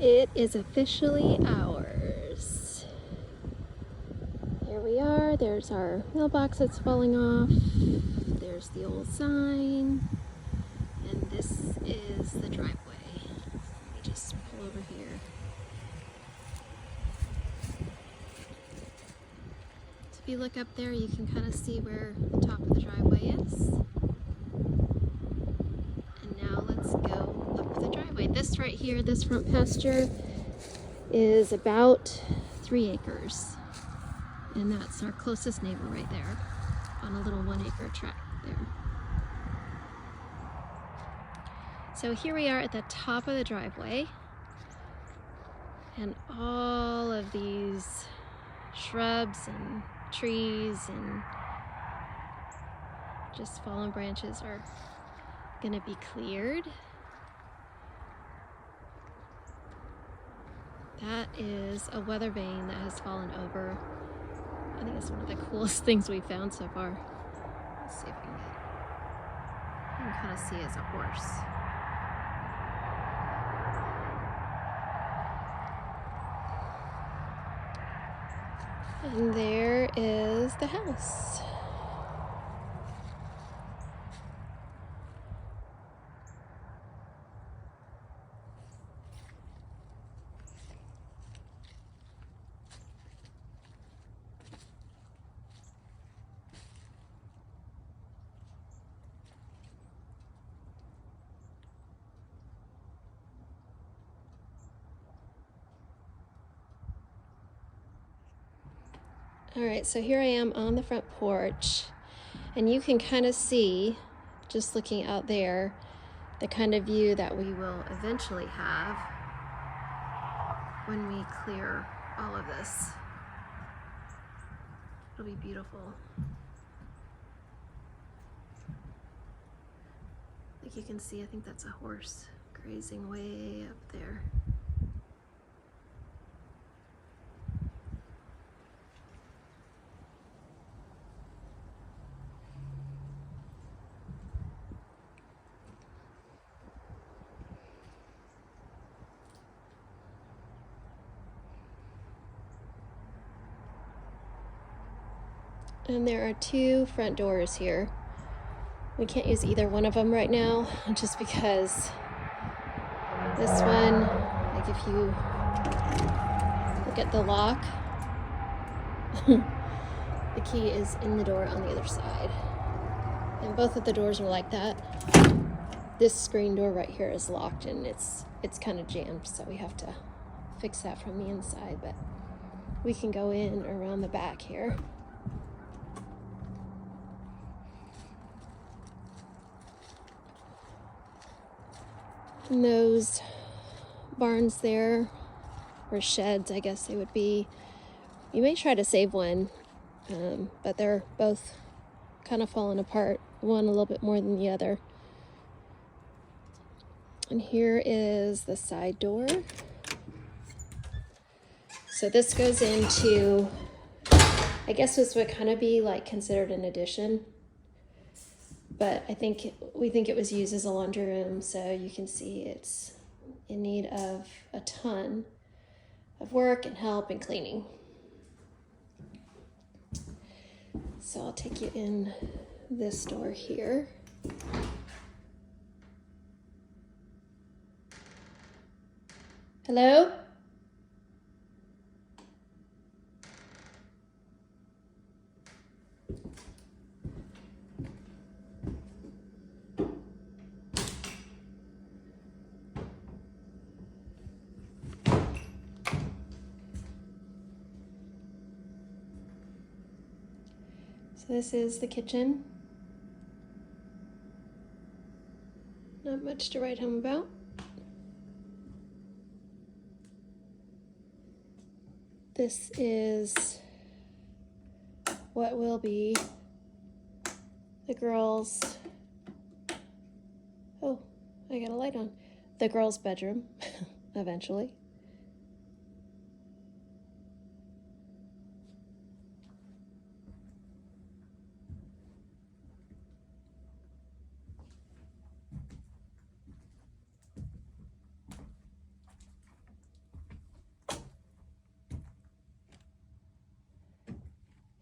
It is officially ours. Here we are. There's our mailbox that's falling off. There's the old sign. And this is the driveway. Let me just pull over here. So if you look up there, you can kind of see where the top of the driveway is. And now let's go up the driveway. This right here, this front pasture, is about 3 acres. And that's our closest neighbor right there on a little 1-acre tract there. So here we are at the top of the driveway, and all of these shrubs and trees and just fallen branches are going to be cleared. That is a weather vane that has fallen over. I think it's one of the coolest things we've found so far. Let's see if we can get it. You can kind of see it's a horse. And there is the house. All right, so here I am on the front porch, and you can kind of see, just looking out there, the kind of view that we will eventually have when we clear all of this. It'll be beautiful. Like you can see, I think that's a horse grazing way up there. And there are 2 front doors here. We can't use either one of them right now, just because this one, like if you look at the lock, the key is in the door on the other side. And both of the doors are like that. This screen door right here is locked and it's kind of jammed, so we have to fix that from the inside, but we can go in around the back here. And those barns there, or sheds I guess they would be, you may try to save one, but they're both kind of falling apart, one a little bit more than the other. And here is the side door. So this goes into, I guess this would kind of be like considered an addition, but we think it was used as a laundry room, so you can see it's in need of a ton of work and help and cleaning. So I'll take you in this door here. Hello? So this is the kitchen. Not much to write home about. This is what will be the girls', oh, I got a light on, the girls' bedroom, eventually.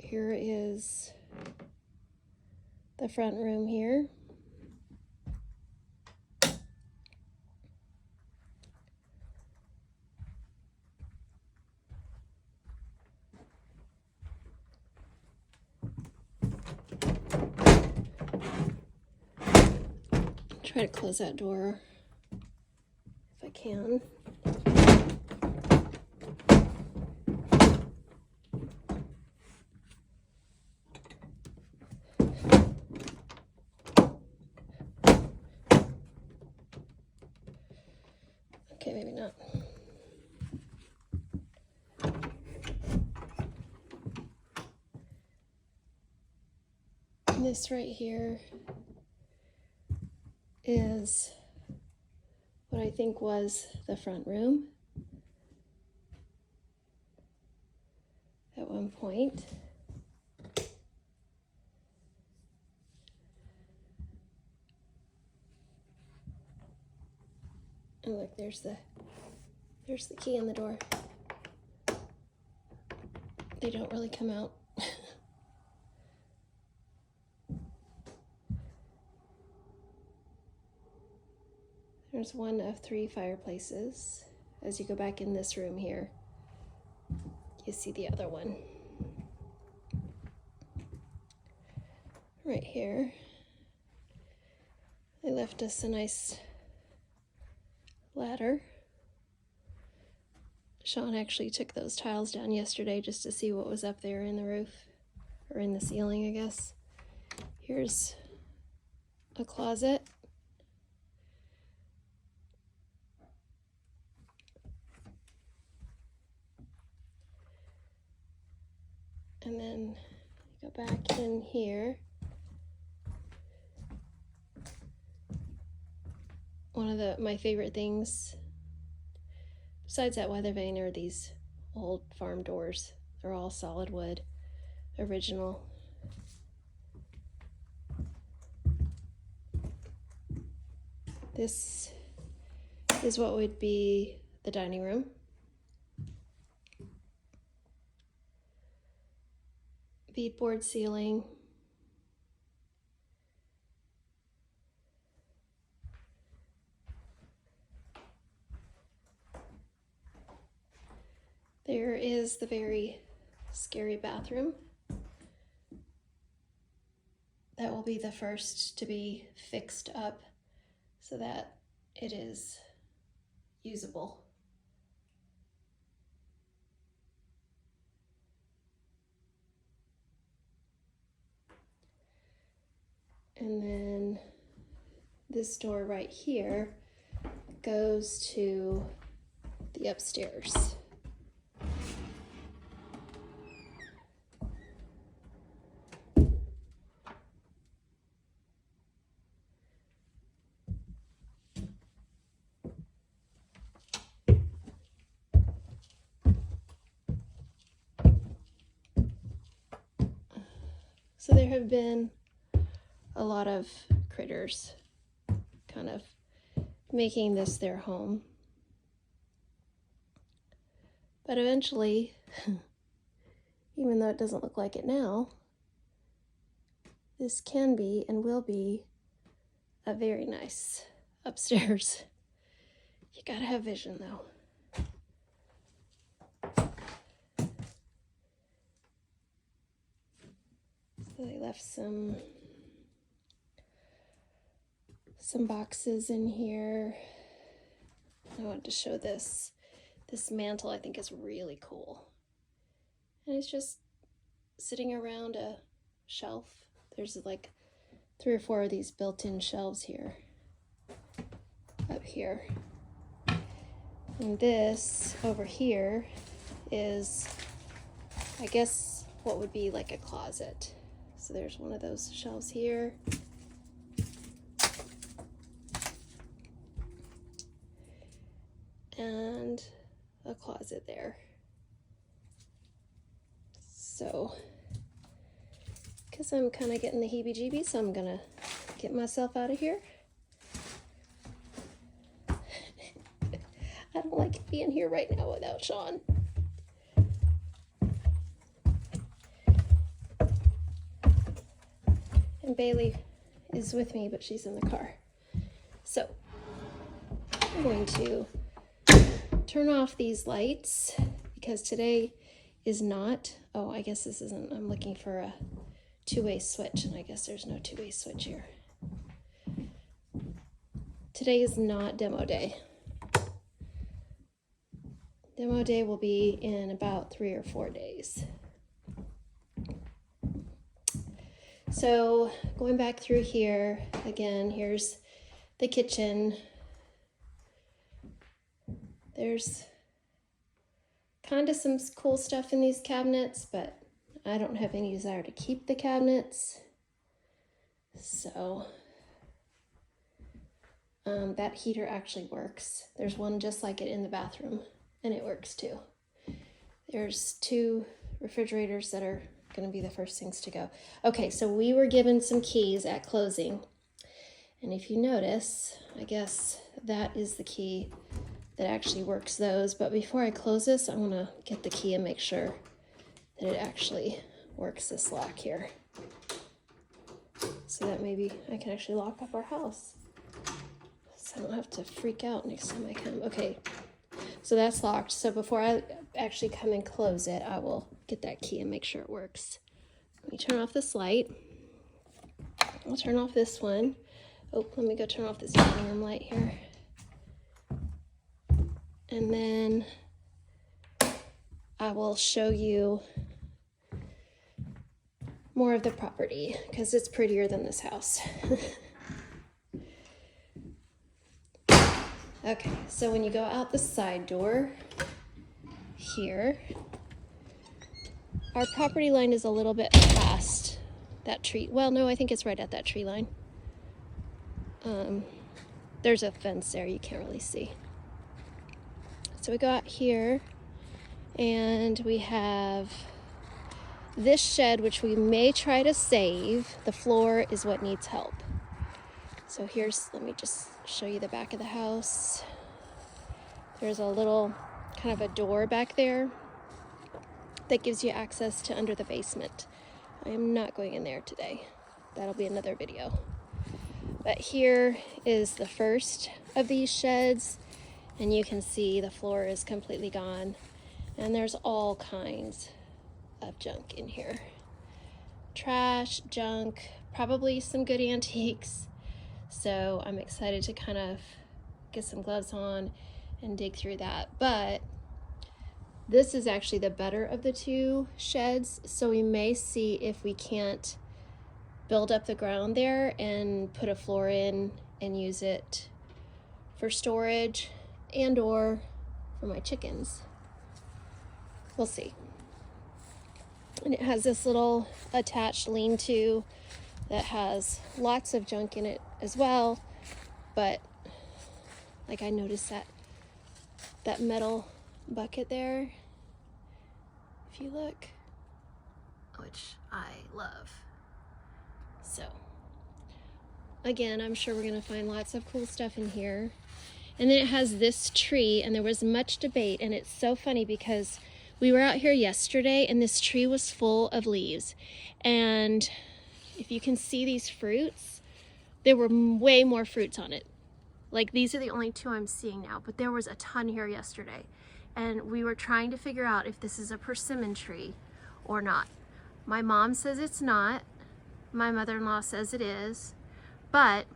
Here is the front room here. Try to close that door if I can. Okay, maybe not. This right here is what I think was the front room at one point. And look, there's the key in the door. They don't really come out. There's one of 3 fireplaces. As you go back in this room here, you see the other one. Right here, they left us a nice ladder. Sean actually took those tiles down yesterday just to see what was up there in the roof, or in the ceiling, I guess. Here's a closet. And then go back in here. One of my favorite things, besides that weather vane, are these old farm doors. They're all solid wood, original. This is what would be the dining room. Beadboard ceiling. There is the very scary bathroom. That will be the first to be fixed up so that it is usable. And then this door right here goes to the upstairs. So there have been a lot of critters kind of making this their home. But eventually, even though it doesn't look like it now, this can be and will be a very nice upstairs. You gotta have vision though. So they left some boxes in here. I wanted to show this. This mantle I think is really cool. And it's just sitting around a shelf. There's like 3 or 4 of these built-in shelves here, up here. And this over here is, I guess, what would be like a closet. So there's one of those shelves here. And a closet there. So, because I'm kind of getting the heebie-jeebies, so I'm gonna get myself out of here. I don't like being here right now without Sean. And Bailey is with me, but she's in the car. So I'm going to turn off these lights because today is not, oh, I guess this isn't, I'm looking for a two-way switch, and I guess there's no two-way switch here. Today is not demo day. Demo day will be in about 3 or 4 days. So going back through here, again, here's the kitchen. There's kind of some cool stuff in these cabinets, but I don't have any desire to keep the cabinets. So that heater actually works. There's one just like it in the bathroom, and it works too. There's 2 refrigerators that are going to be the first things to go. Okay, so we were given some keys at closing. And if you notice, I guess that is the key that actually works those. But before I close this, I want to get the key and make sure that it actually works this lock here. So that maybe I can actually lock up our house. So I don't have to freak out next time I come. Okay, so that's locked. So before I actually come and close it, I will get that key and make sure it works. Let me turn off this light. I'll turn off this one. Oh, let me go turn off this living room light here. And then I will show you more of the property because it's prettier than this house. Okay, so when you go out the side door here, our property line is a little bit past that tree. Well, no, I think it's right at that tree line. There's a fence there you can't really see. So we go out here and we have this shed, which we may try to save. The floor is what needs help. So here's, let me just show you the back of the house. There's a little kind of a door back there that gives you access to under the basement. I am not going in there today. That'll be another video. But here is the first of these sheds, and you can see the floor is completely gone, and there's all kinds of junk in here. Trash, junk, probably some good antiques. So I'm excited to kind of get some gloves on and dig through that. But this is actually the better of the 2 sheds, so we may see if we can't build up the ground there and put a floor in and use it for storage and or for my chickens. We'll see. And it has this little attached lean-to that has lots of junk in it as well, but like I noticed that metal bucket there, if you look, which I love. So again, I'm sure we're gonna find lots of cool stuff in here. And then it has this tree, and there was much debate, and it's so funny because we were out here yesterday and this tree was full of leaves, and if you can see these fruits, there were way more fruits on it. Like, these are the only 2 I'm seeing now, but there was a ton here yesterday. And we were trying to figure out if this is a persimmon tree or not. My mom says it's not. My mother-in-law says it is. But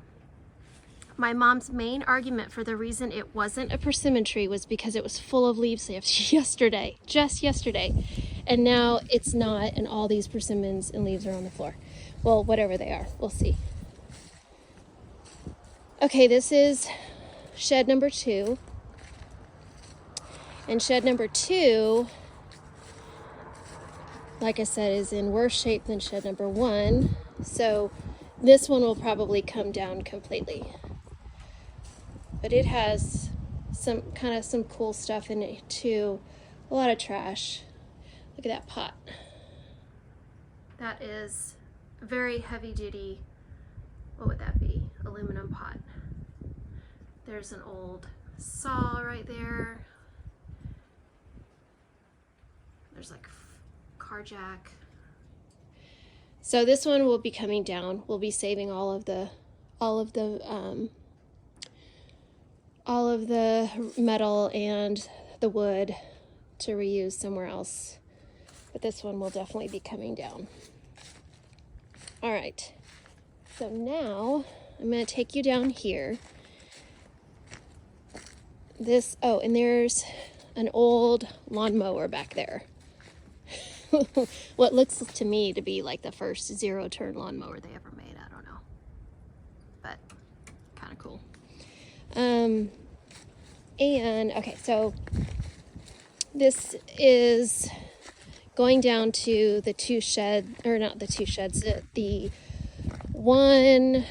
my mom's main argument for the reason it wasn't a persimmon tree was because it was full of leaves yesterday, just yesterday. And now it's not, and all these persimmons and leaves are on the floor. Well, whatever they are, we'll see. Okay, this is shed number 2. And shed number 2, like I said, is in worse shape than shed number 1. So this one will probably come down completely. But it has some cool stuff in it too. A lot of trash. Look at that pot. That is very heavy duty. What would that be? Aluminum pot. There's an old saw right there. There's like car jack. So this one will be coming down. We'll be saving all of the metal and the wood to reuse somewhere else. But this one will definitely be coming down. All right, so now I'm going to take you down here. Oh, and there's an old lawnmower back there. What looks to me to be like the first zero-turn lawnmower they ever made. I don't know, but kind of cool. And okay, so this is going down to the two sheds, or not the two sheds, the one,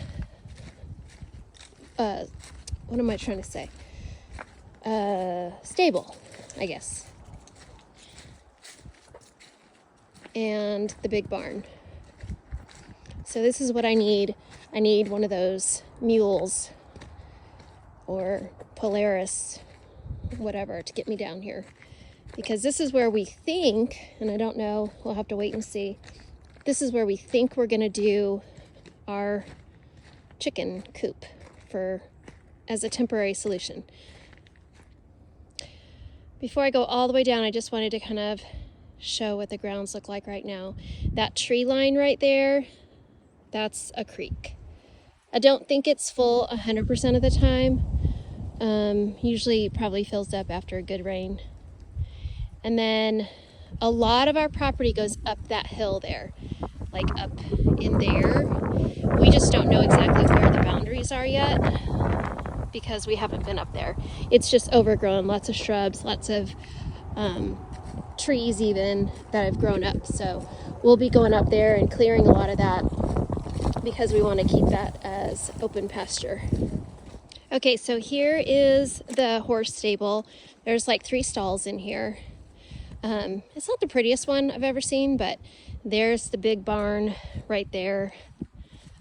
what am I trying to say? Stable, I guess. And the big barn. So this is what I need. I need one of those mules or Polaris, whatever, to get me down here. Because this is where we think, and I don't know, we'll have to wait and see. This is where we think we're gonna do our chicken coop as a temporary solution. Before I go all the way down, I just wanted to kind of show what the grounds look like right now. That tree line right there, that's a creek. I don't think it's full 100% of the time. Usually it probably fills up after a good rain. And then a lot of our property goes up that hill there, like up in there. We just don't know exactly where the boundaries are yet because we haven't been up there. It's just overgrown, lots of shrubs, lots of trees even that have grown up. So we'll be going up there and clearing a lot of that because we want to keep that as open pasture. Okay, so here is the horse stable. There's like 3 stalls in here. It's not the prettiest one I've ever seen, but there's the big barn right there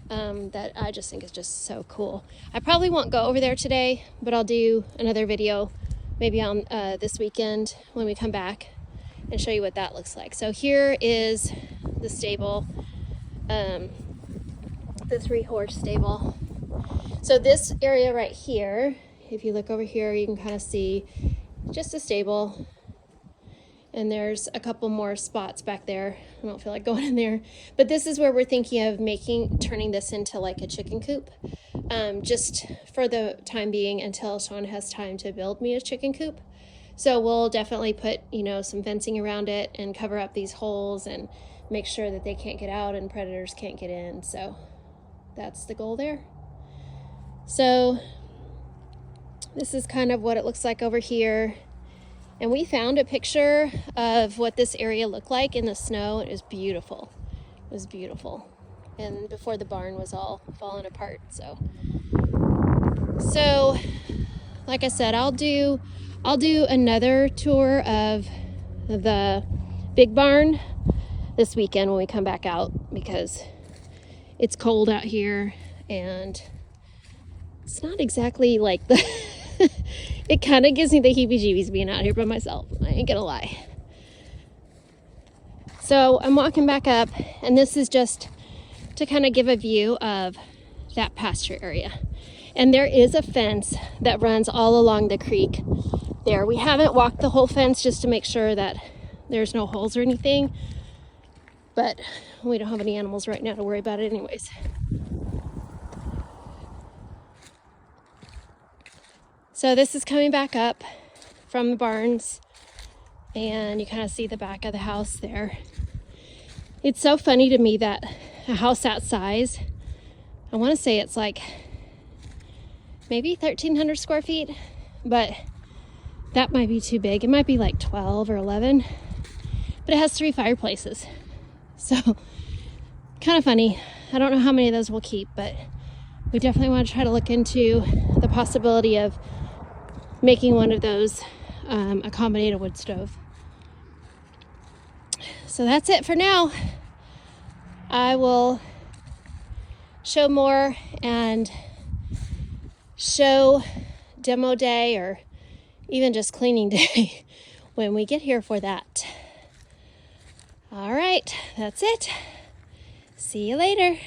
that I just think is just so cool. I probably won't go over there today, but I'll do another video maybe on this weekend when we come back and show you what that looks like. So here is the stable, the 3-horse stable. So this area right here, if you look over here, you can kind of see just a stable. And there's a couple more spots back there. I don't feel like going in there. But this is where we're thinking of turning this into like a chicken coop. Just for the time being until Sean has time to build me a chicken coop. So we'll definitely put, some fencing around it and cover up these holes and make sure that they can't get out and predators can't get in. So that's the goal there. So this is kind of what it looks like over here. And we found a picture of what this area looked like in the snow. It was beautiful. It was beautiful. And before the barn was all falling apart. So like I said, I'll do another tour of the big barn this weekend when we come back out, because it's cold out here and it's not exactly like the it kind of gives me the heebie-jeebies being out here by myself. I ain't gonna lie. So I'm walking back up, and this is just to kind of give a view of that pasture area. And there is a fence that runs all along the creek there. We haven't walked the whole fence just to make sure that there's no holes or anything, but we don't have any animals right now to worry about it anyways. So this is coming back up from the barns, and you kind of see the back of the house there. It's so funny to me that a house that size, I want to say it's like maybe 1,300 square feet, but that might be too big. It might be like 12 or 11, but it has 3 fireplaces. So kind of funny. I don't know how many of those we'll keep, but we definitely want to try to look into the possibility of making one of those accommodate a wood stove. So that's it for now. I will show more and show demo day or even just cleaning day when we get here for that. All right, that's it. See you later.